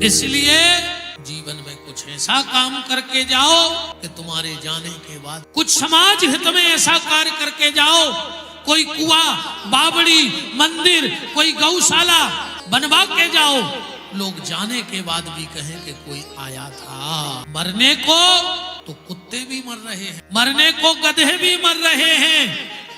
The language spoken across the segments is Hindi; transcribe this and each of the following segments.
इसलिए जीवन में कुछ ऐसा काम करके जाओ कि तुम्हारे जाने के बाद कुछ समाज हित में ऐसा कार्य करके जाओ, कोई कुआं, बावड़ी, मंदिर, कोई गौशाला बनवा के जाओ, लोग जाने के बाद भी कहें कि कोई आया था। मरने को तो कुत्ते भी मर रहे हैं, मरने को गधे भी मर रहे हैं,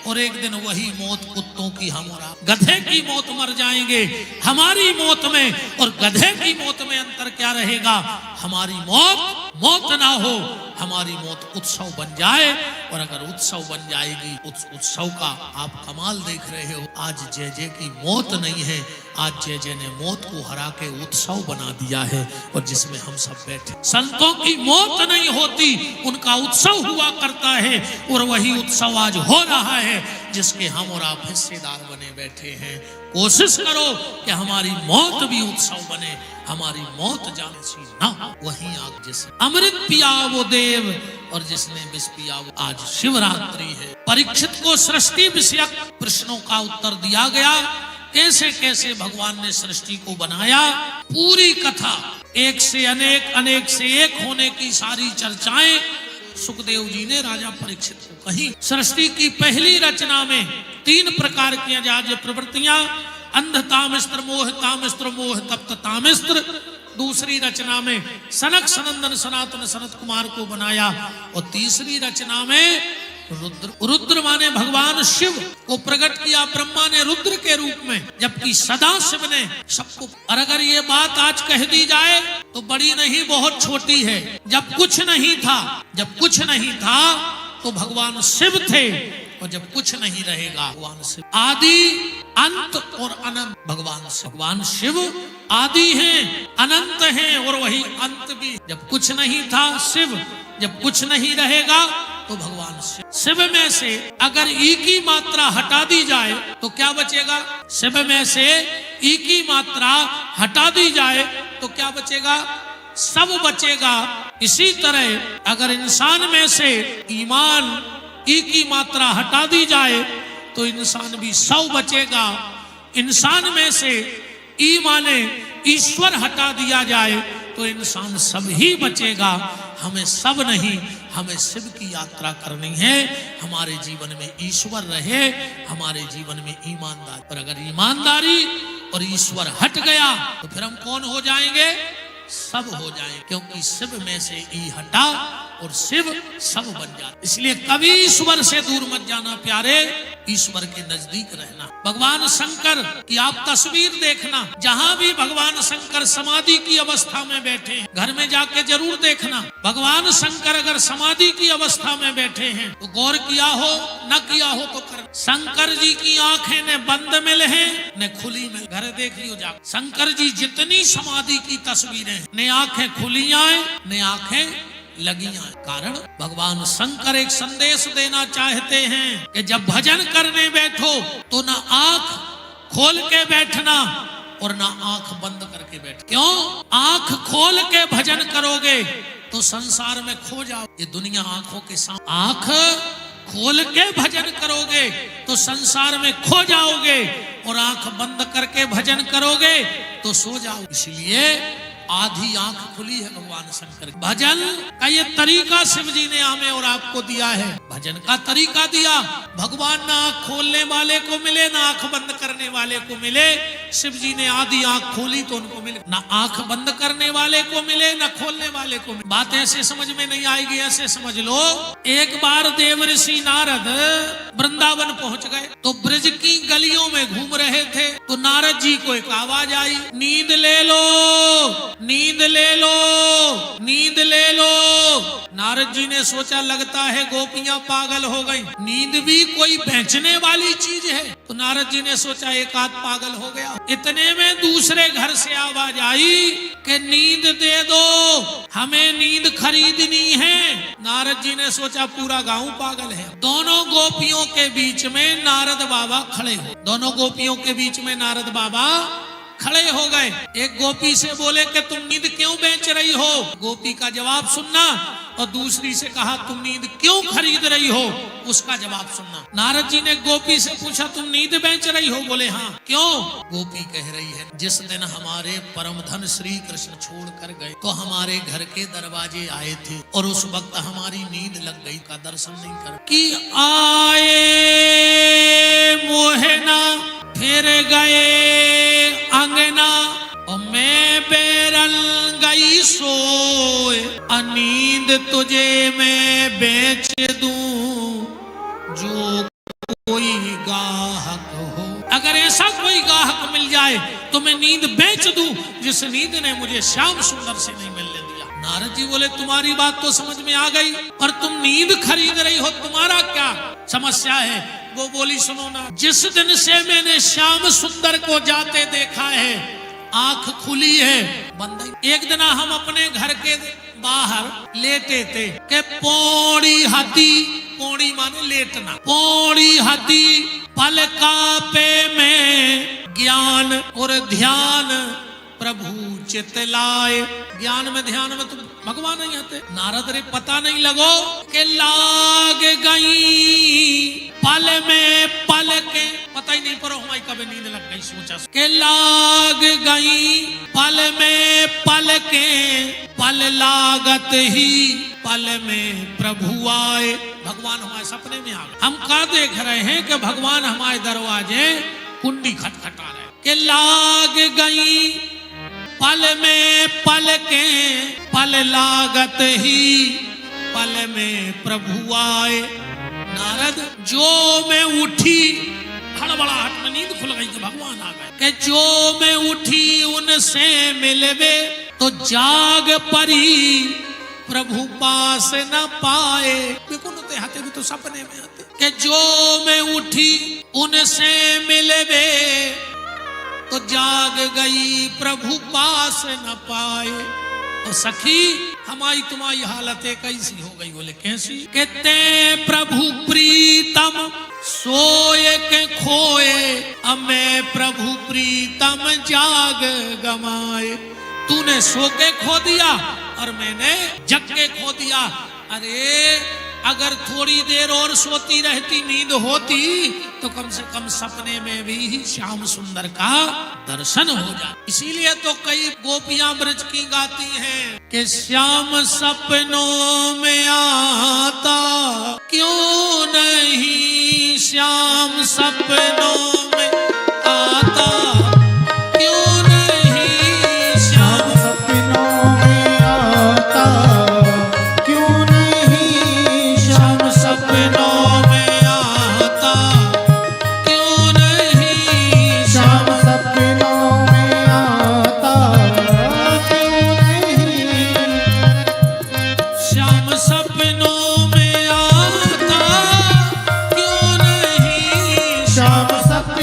और एक दिन वही मौत कुत्तों की हमारा गधे की मौत मर जाएंगे। हमारी मौत में और गधे की मौत में अंतर क्या रहेगा? हमारी मौत मौत ना हो, हमारी मौत उत्सव बन जाए। और अगर उत्सव बन जाएगी, उस उत्सव का आप कमाल देख रहे हो। आज जय जय की मौत नहीं है, आज जय जय ने मौत को हरा के उत्सव बना दिया है, और जिसमें हम सब बैठे। संतों की मौत नहीं होती, उनका उत्सव हुआ करता है, और वही उत्सव आज हो रहा है जिसके हम और आप हिस्सेदार बने बैठे हैं। कोशिश करो कि हमारी मौत भी उत्सव बने, हमारी मौत जाने सी ना। वहीं आग जिसने अमृत पिया वो देव, और जिसने विष पिया वो। आज शिवरात्रि है। परीक्षित को सृष्टि विषयक प्रश्नों का उत्तर दिया गया, कैसे कैसे भगवान ने सृष्टि को बनाया। पूरी कथा एक से अनेक, अनेक से एक होने की सारी चर्चाएं सुखदेव जी ने राजा परीक्षित को कही। सृष्टि की पहली रचना में 3 प्रकार की अजाज्य प्रवृत्तियां, अंधतामिस्त्र मोह, तामिस्त्र मोह, तप्त तामिस्त्र। दूसरी रचना में सनक सनंदन सनातन सनत कुमार को बनाया, और तीसरी रचना में रुद्र माने भगवान शिव को प्रकट किया ब्रह्मा ने रुद्र के रूप में, जबकि सदा शिव ने सबको। और अगर ये बात आज कह दी जाए तो बड़ी नहीं, बहुत छोटी है। जब कुछ नहीं था तो भगवान शिव थे, और जब कुछ नहीं रहेगा भगवान शिव। आदि, अंत और अनंत भगवान शिव आदि हैं, अनंत हैं, और वही अंत भी। जब कुछ नहीं था शिव, जब कुछ नहीं रहेगा तो भगवान शिव। शिव में से अगर ई की मात्रा हटा दी जाए तो क्या बचेगा? शिव में से ई की मात्रा हटा दी जाए तो क्या बचेगा? सब बचेगा। इसी तरह अगर इंसान में से ईमान ई की मात्रा हटा दी जाए तो इंसान भी 100 बचेगा। इंसान में से ई माने ईश्वर हटा दिया जाए तो इंसान सब ही बचेगा। हमें सब नहीं, हमें शिव की यात्रा करनी है। हमारे जीवन में ईश्वर रहे, हमारे जीवन में ईमानदारी। और अगर ईमानदारी और ईश्वर हट गया तो फिर हम कौन हो जाएंगे? सब हो जाएंगे, क्योंकि शिव में से ई हटा और शिव सब बन जाता। इसलिए कभी ईश्वर से दूर मत जाना प्यारे, ईश्वर के नजदीक रहना। भगवान शंकर की आप तस्वीर देखना, जहाँ भी भगवान शंकर समाधि की अवस्था में बैठे हैं, घर में जाके जरूर देखना। भगवान शंकर अगर समाधि की अवस्था में बैठे हैं तो गौर किया हो, न किया हो तो कर। शंकर जी की आंखें न बंद मिल है न खुली मिल। घर देख लियो जा, शंकर जी जितनी समाधि की तस्वीरें, न आंखें खुली आए न आंखें लगी आए। कारण भगवान शंकर एक संदेश देना चाहते हैं कि जब भजन करने बैठो तो ना आंख खोल के बैठना और ना आंख बंद करके बैठ। क्यों? आंख खोल के भजन करोगे तो संसार में खो जाओ। ये दुनिया आंखों के सामने। आंख खोल के भजन करोगे तो संसार में खो जाओगे, और आंख बंद करके भजन करोगे तो सो जाओ। इसलिए आधी आंख खुली है भगवान शंकर। भजन का ये तरीका शिव जी ने हमें और आपको दिया है। भजन का तरीका दिया। भगवान ना आंख खोलने वाले को मिले ना आंख बंद करने वाले को मिले। शिव जी ने आधी आंख खोली तो उनको मिले। ना आंख बंद करने वाले को मिले ना खोलने वाले को मिले। बात ऐसे समझ में नहीं आएगी, ऐसे समझ लो। एक बार देव ऋषि नारद वृंदावन पहुंच गए तो ब्रज की गलियों में घूम रहे थे, तो नारद जी को एक आवाज आई, नींद ले लो, नींद ले लो, नींद ले लो। नारद जी ने सोचा लगता है गोपियां पागल हो गई, नींद भी कोई बेचने वाली चीज है। तो नारद जी ने सोचा एक आध पागल हो गया। इतने में दूसरे घर से आवाज आई कि नींद दे दो, हमें नींद खरीदनी है। नारद जी ने सोचा पूरा गांव पागल है। दोनों गोपियों के बीच में नारद बाबा खड़े हो। दोनों गोपियों के बीच में नारद बाबा खड़े हो गए। एक गोपी से बोले कि तुम नींद क्यों बेच रही हो? गोपी का जवाब सुनना। और दूसरी से कहा तुम नींद क्यों खरीद रही हो? उसका जवाब सुनना। नारद जी ने गोपी से पूछा तुम नींद बेच रही हो? बोले हाँ। क्यों? गोपी कह रही है जिस दिन हमारे परम धन श्री कृष्ण छोड़ कर गए तो हमारे घर के दरवाजे आए थे और उस वक्त हमारी नींद लग गई, का दर्शन नहीं कर कि आए मोहना फिर गए अंगना और मैं बेरल गई सोए, नींद तुझे मैं बेच दूं जो कोई गाहक हो। अगर ऐसा कोई गाहक मिल जाए तो मैं नींद बेच दूं जिस नींद ने मुझे श्याम सुंदर से नहीं मिलने दिया। नारद जी बोले तुम्हारी बात तो समझ में आ गई और तुम नींद खरीद रही हो, तुम्हारा क्या समस्या है? वो बोली सुनो ना, जिस दिन से मैंने श्याम सुंदर को जाते देखा है आंख खुली है बंद। एक दिन हम अपने घर के बाहर लेटे थे कि पौड़ी हाथी, पौड़ी माने लेटना, पौड़ी हाथी पलका पे में ज्ञान और ध्यान प्रभु चितलाए। ज्ञान में ध्यान में तो भगवान नहीं आते। नारद रे पता नहीं लगो के लाग गई पल में पल के, पता ही नहीं पर हमारी कभी नींद लग गई। सोचा के लाग गई पल में पल के, पल लागत ही पल में प्रभु आए। भगवान हमारे सपने में आ गए। हम क्या देख रहे हैं कि भगवान हमारे दरवाजे कुंडी खटखटा रहे के लाग गई पल में पल के, पल लागत ही पल में प्रभु आए। नारद जो मैं उठी, हड़बड़ाहट में नींद खुल गई कि भगवान आ गए। कि जो मैं उठी उनसे मिलवे तो जाग परी प्रभु पास न पाए। बिल्कुल होते हाथे भी तो सपने में आते कि जो मैं उठी उनसे मिलवे तो जाग गई प्रभु पास न पाए। और सखी हमारी तुम्हारी हालत कैसी हो गई? बोले कैसी? कहते प्रभु प्रीतम सोए के खोए, मैं प्रभु प्रीतम जाग गमाए। तूने सो के खो दिया और मैंने जग के खो दिया। अरे अगर थोड़ी देर और सोती रहती, नींद होती तो कम से कम सपने में भी श्याम सुंदर का दर्शन हो जाए। इसीलिए तो कई गोपियां ब्रज की गाती हैं कि श्याम सपनों में आता क्यों नहीं, श्याम सपनों में आता क्यों नहीं, श्याम सपनों में आता क्यों नहीं, श्याम सपनों में आता क्यों नहीं, श्याम सपनों में आता क्यों नहीं, श्याम सपनों में आता क्यों नहीं, श्याम सपनों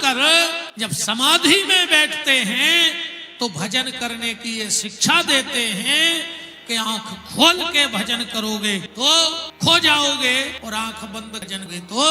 शंकर जब समाधि में बैठते हैं तो भजन करने की ये शिक्षा देते हैं कि आंख खोल के भजन करोगे तो खो जाओगे और आंख बंद भजन गए तो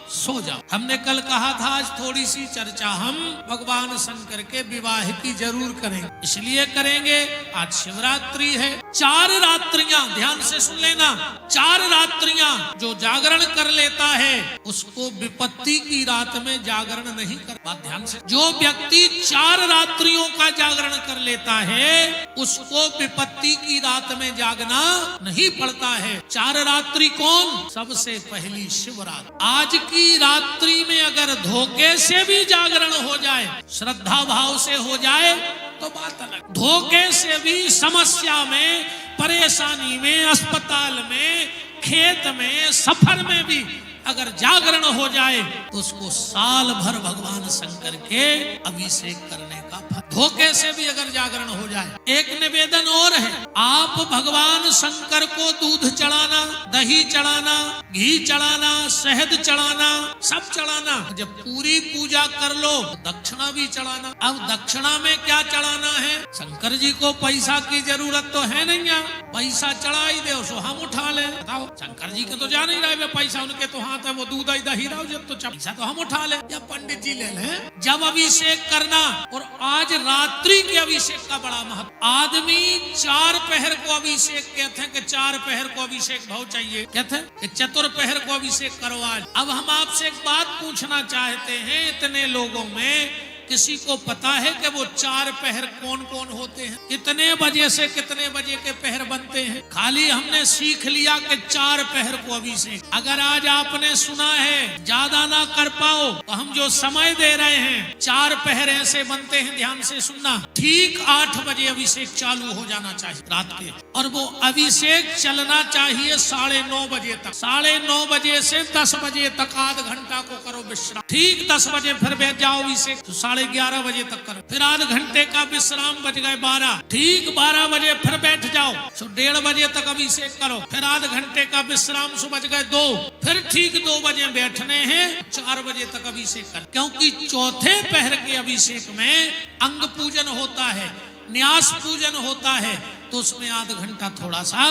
सो जाओ। हमने कल कहा था आज थोड़ी सी चर्चा हम भगवान शंकर के विवाह की जरूर करेंगे, इसलिए करेंगे आज शिवरात्रि है। 4 रात्रियां ध्यान से सुन लेना, 4 रात्रियां जो जागरण कर लेता है उसको विपत्ति की रात में जागरण नहीं कर। बात ध्यान से, जो व्यक्ति 4 रात्रियों का जागरण कर लेता है उसको विपत्ति की रात में जागना नहीं पड़ता है। 4 रात्रि कौन? सबसे पहली शिवरात्रि। आज की रात्रि में अगर धोखे से भी जागरण हो जाए, श्रद्धा भाव से हो जाए तो बात अलग। धोखे से भी समस्या में, परेशानी में, अस्पताल में, खेत में, सफर में भी अगर जागरण हो जाए तो उसको साल भर भगवान शंकर के अभिषेक करने का फल। धोखे से भी अगर जागरण हो जाए। एक निवेदन और है, आप भगवान शंकर को दूध चढ़ाना, दही चढ़ाना, घी चढ़ाना, शहद चढ़ाना, सब चढ़ाना। जब पूरी पूजा कर लो दक्षिणा भी चढ़ाना। अब दक्षिणा में क्या चढ़ाना है? शंकर जी को पैसा की जरूरत तो है नहीं है, पैसा चढ़ा ही दे सो हम उठा ले। बताओ, शंकर जी के तो जा नहीं रहे पैसा, उनके तो हाथ है, वो दूध दही रहो, जब तो पैसा तो हम उठा ले या पंडित जी ले लें। जब अभिषेक करना, और आज रात्रि के अभिषेक का बड़ा महत्व। आदमी 4 पहर को अभिषेक कहते हैं कि 4 पहर को अभिषेक भाव चाहिए, कहते हैं कि चतुर्पहर को अभिषेक करो आज। अब हम आपसे एक बात पूछना चाहते हैं, इतने लोगों में किसी को पता है कि वो 4 पहर कौन कौन होते हैं? कितने बजे से कितने बजे के पहर बनते हैं? खाली हमने सीख लिया कि 4 पहर को अभिषेक। अगर आज आपने सुना है, ज्यादा ना कर पाओ तो हम जो समय दे रहे हैं 4 पहर ऐसे बनते हैं, ध्यान से सुनना। ठीक 8 बजे अभिषेक चालू हो जाना चाहिए रात के, और वो अभिषेक चलना चाहिए 9:30 बजे तक। 9:30 बजे से 10 बजे तक आध घंटा को करो विश्राम। ठीक 10 बजे फिर बैठ जाओ अभिषेक, 11:30 बजे तक करो, फिर आध घंटे का विश्राम, बज गए 12। ठीक 12 बजे फिर बैठ जाओ, 1:30 बजे तक अभिषेक करो, फिर आध घंटे का विश्राम, सो बज गए 2। फिर ठीक 2 बजे बैठने हैं, 4 बजे तक अभिषेक कर। क्योंकि चौथे पहर के अभिषेक में अंग पूजन होता है, न्यास पूजन होता है, तो उसमें आध घंटा थोड़ा सा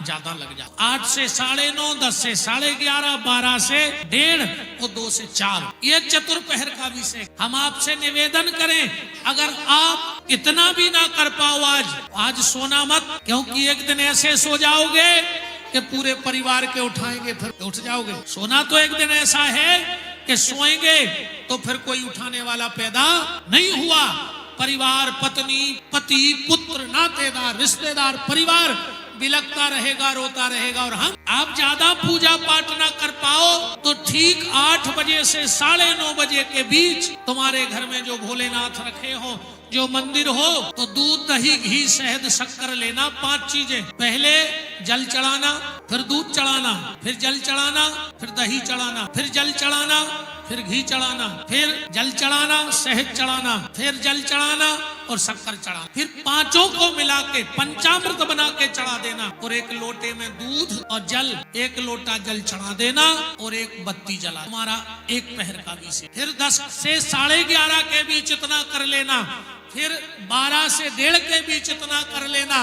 ज्यादा लग जाता। 8 से 9:30, 10 से 11:30, 12 से 1:30 और 2 से 4, ये चतुर्पहर का अभिषेक। हम आपसे निवेदन करें, अगर आप इतना भी ना कर पाओ आज सोना मत, क्योंकि एक दिन ऐसे सो जाओगे कि पूरे परिवार के उठाएंगे, फिर उठ जाओगे। सोना तो एक दिन ऐसा है कि सोएंगे तो फिर कोई उठाने वाला पैदा नहीं हुआ। परिवार, पत्नी, पति, पुत्र, नातेदार, रिश्तेदार, परिवार बिलखता रहेगा, रोता रहेगा। और हम आप ज्यादा पूजा पाठ ना कर पाओ तो ठीक 8 बजे से 9:30 बजे के बीच तुम्हारे घर में जो भोलेनाथ रखे हो, जो मंदिर हो, तो दूध, दही, घी, शहद, शक्कर लेना। 5 चीजें। पहले जल चढ़ाना, फिर दूध चढ़ाना, फिर जल चढ़ाना, फिर दही चढ़ाना, फिर जल चढ़ाना, फिर घी चढ़ाना, फिर जल चढ़ाना, शहद चढ़ाना, फिर जल चढ़ाना और शक्कर चढ़ाना। फिर 5 को मिला के पंचामृत बना के चढ़ा देना, और 1 लोटे में दूध और जल, 1 लोटा जल चढ़ा देना और 1 बत्ती जला। तुम्हारा 1 पहर का अभिषेक। फिर 10 से 11:30 के बीच इतना कर लेना, फिर 12 से 1:30 के बीच इतना कर लेना,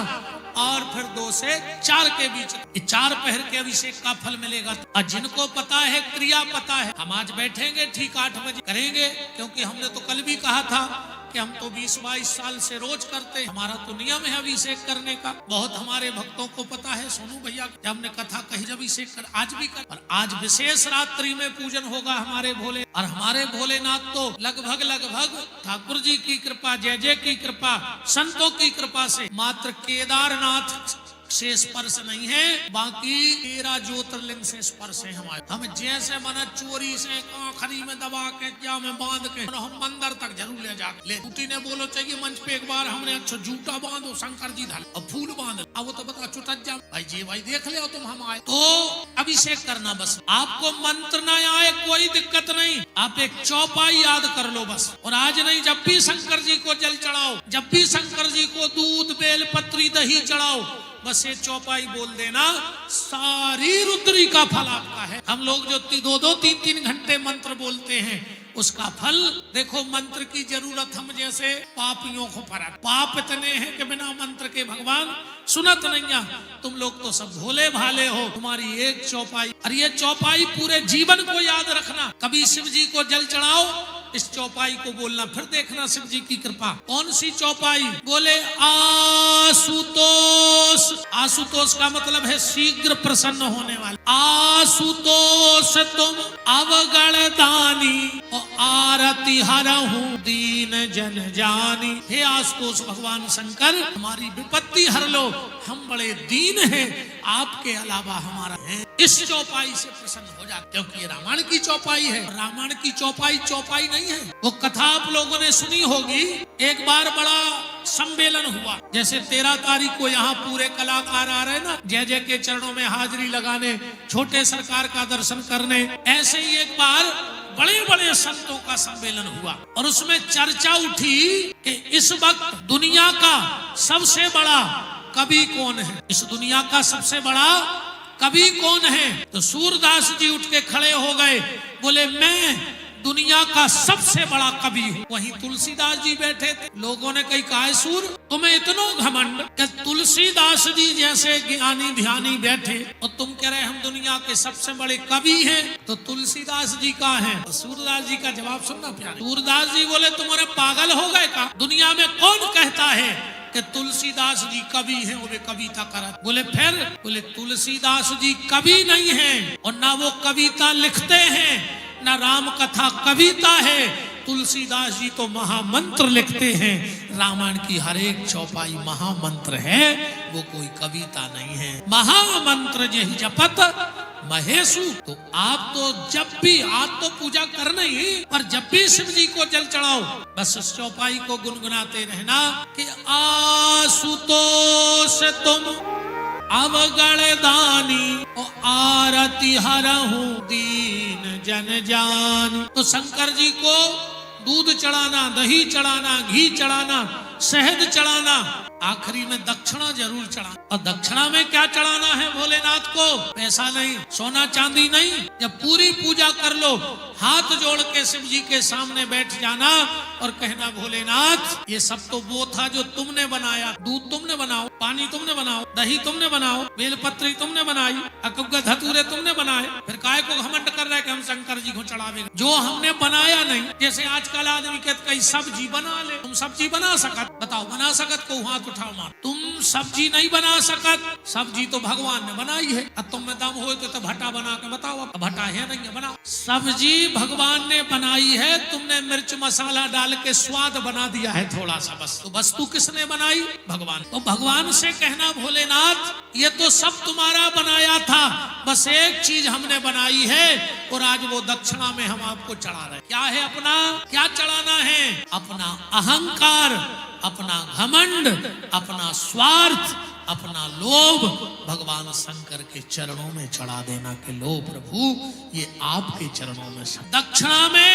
और फिर 2 से 4 के बीच। 4 पहर के अभिषेक का फल मिलेगा। और जिनको पता है, क्रिया पता है, हम आज बैठेंगे ठीक 8 बजे करेंगे, क्योंकि हमने तो कल भी कहा था कि हम तो 20-22 साल से रोज करते हैं, हमारा तो नियम है अभिषेक करने का। बहुत हमारे भक्तों को पता है, सोनू भैया जब हमने कथा कही जब अभिषेक कर, आज भी कर। और आज विशेष रात्रि में पूजन होगा हमारे भोले, और हमारे भोलेनाथ तो लगभग ठाकुर जी की कृपा, जय जय की कृपा, संतों की कृपा से मात्र केदारनाथ से स्पर्श नहीं है, बाकी 13 ज्योतिर्लिंग से स्पर्श है हमारे। हम जैसे मना चोरी से खरी में दबा के क्या में बांध के हम मंदिर तक जरूर ले जाते। ले टूटी ने बोलो चाहिए मंच पे एक बार हमने अच्छा जूता बांधो, शंकर जी धल और फूल बांध, अब वो तो बता चुटक जा भाई जी, भाई देख ले तुम हम आए तो अभिषेक करना। बस आपको मंत्र ना आए कोई दिक्कत नहीं, आप एक चौपाई याद कर लो बस। और आज नहीं, जब भी शंकर जी को जल चढ़ाओ, जब भी शंकर जी को दूध, बेल पत्री, दही चढ़ाओ, बस ये चौपाई बोल देना, सारी रुद्री का फल आपका है। हम लोग जो 2-2, 3-3 घंटे मंत्र बोलते हैं, उसका फल देखो। मंत्र की जरूरत हम जैसे पापियों को पड़ा, पाप इतने हैं कि बिना मंत्र के भगवान सुनत नहीं है। तुम लोग तो सब भोले भाले हो, तुम्हारी एक चौपाई, और ये चौपाई पूरे जीवन को याद रखना। कभी शिव जी को जल चढ़ाओ, इस चौपाई को बोलना, फिर देखना शिव जी की कृपा। कौन सी चौपाई? बोले आशुतोष। आशुतोष का मतलब है शीघ्र प्रसन्न होने वाले। आशुतोष तुम अवगण दानी और आरती हरहूं दीन जन जानी। हे आशुतोष भगवान शंकर, हमारी विपत्ति हर लो, हम बड़े दीन हैं, आपके अलावा हमारा है। इस चौपाई से प्रसन्न हो जा, क्योंकि ये रामायण की चौपाई है। रामायण की चौपाई चौपाई नहीं है। वो कथा आप लोगों ने सुनी होगी। एक बार बड़ा सम्मेलन हुआ, जैसे 13 तारीख को यहाँ पूरे कलाकार आ रहे ना, जय जय के चरणों में हाजिरी लगाने, छोटे सरकार का दर्शन करने, ऐसे ही एक बार बड़े बड़े संतों का सम्मेलन हुआ और उसमें चर्चा उठी कि इस वक्त दुनिया का सबसे बड़ा कवि कौन है। इस दुनिया का सबसे बड़ा कवि कौन है? तो सूरदास जी उठ के खड़े हो गए, बोले मैं दुनिया का सबसे बड़ा कवि हूँ। वहीं तुलसीदास जी बैठे थे। लोगों ने कही, कहा सूर तुम्हें इतना घमंड कि तुलसीदास जी जैसे ज्ञानी ध्यानी बैठे और तुम कह रहे हम दुनिया के सबसे बड़े कवि हैं। तो तुलसीदास जी का है। तो सूरदास जी का जवाब सुनना प्यारे। सूरदास जी बोले तुम्हारे पागल हो गए का? दुनिया में कौन कहता है कि तुलसीदास जी कवि हैं और वे कविता करत? बोले फिर? बोले तुलसीदास जी कवि नहीं हैं और ना वो कविता लिखते हैं, ना राम कथा कविता है। तुलसीदास जी तो महामंत्र लिखते हैं। रामायण की हर एक चौपाई महामंत्र है, वो कोई कविता नहीं है। महामंत्र यही जपत महेशु। तो आप तो जब भी, आज तो पूजा करना ही, पर जब भी शिव जी को जल चढ़ाओ, बस इस चौपाई को गुनगुनाते रहना कि आशुतोष तुम अवगण दानी और आरती हरहूं दीन जन जानी। तो शंकर जी को दूध चढ़ाना, दही चढ़ाना, घी चढ़ाना, शहद चढ़ाना, आखिरी में दक्षिणा जरूर चढ़ाना। और दक्षिणा में क्या चढ़ाना है भोलेनाथ को? पैसा नहीं, सोना चांदी नहीं। जब पूरी पूजा कर लो, हाथ जोड़ के शिव जी के सामने बैठ जाना और कहना भोलेनाथ ये सब तो वो था जो तुमने बनाया। दूध तुमने बनाओ, पानी तुमने बनाओ, दही तुमने बनाओ, बेलपत्री तुमने बनाई, अकबगा धतूरे तुमने बनाए। फिर काय को घमंड कर रहा है कि हम शंकर जी को चढ़ावेंगे जो हमने बनाया नहीं। जैसे आजकल आदमी कहते कई सब्जी बना ले। तुम सब्जी बना सकत? बताओ, बना सकत को हाथ उठाओ मार। तुम सब्जी नहीं बना सकत, सब्जी तो भगवान ने बनाई है। अब तुम में दम हो तो भट्टा बना के बताओ। अब भट्टा है नहीं है, बनाओ। सब्जी भगवान ने बनाई है, तुमने मिर्च मसाला डाल के स्वाद बना दिया है थोड़ा सा बस। तो वस्तु किसने बनाई? भगवान। तो भगवान से कहना भोलेनाथ ये तो सब तुम्हारा बनाया था, बस एक चीज हमने बनाई है और आज वो दक्षिणा में हम आपको चढ़ा रहे हैं। क्या है? अपना क्या चढ़ाना है? अपना अहंकार, अपना घमंड, अपना स्वार्थ, अपना लोभ भगवान शंकर के चरणों में चढ़ा देना कि लो प्रभु ये आपके चरणों में। दक्षिणा में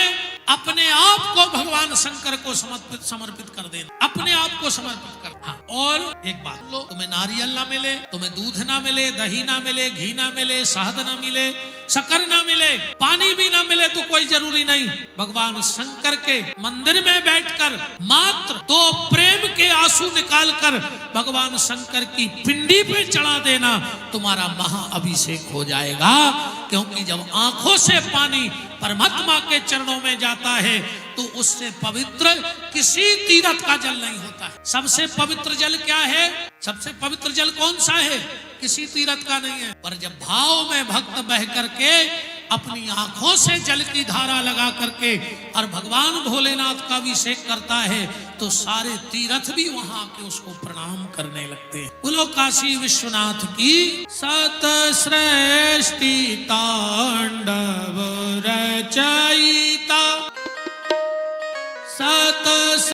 अपने आप को भगवान शंकर को समर्पित कर देना, अपने आप को समर्पित कर। हाँ, और एक बात लो, तुम्हें नारियल ना मिले, तुम्हें दूध ना मिले, दही ना मिले, घी ना मिले, शहद ना मिले, शक्कर ना मिले, पानी भी ना मिले तो कोई जरूरी नहीं। भगवान शंकर के मंदिर में बैठकर मात्र 2 प्रेम के आंसू निकालकर भगवान शंकर की पिंडी पे चढ़ा देना, तुम्हारा महाअभिषेक हो जाएगा। क्योंकि जब आंखों से पानी परमात्मा के चरणों में जाता है तो उससे पवित्र किसी तीर्थ का जल नहीं होता है। सबसे पवित्र जल क्या है? सबसे पवित्र जल कौन सा है? किसी तीर्थ का नहीं है। पर जब भाव में भक्त बह करके अपनी आंखों से जल की धारा लगा करके और भगवान भोलेनाथ का अभिषेक करता है तो सारे तीर्थ भी वहां आके उसको प्रणाम करने लगते हैं। बोलो काशी विश्वनाथ की सत श्रेष्ठी तांडव रचयिता सत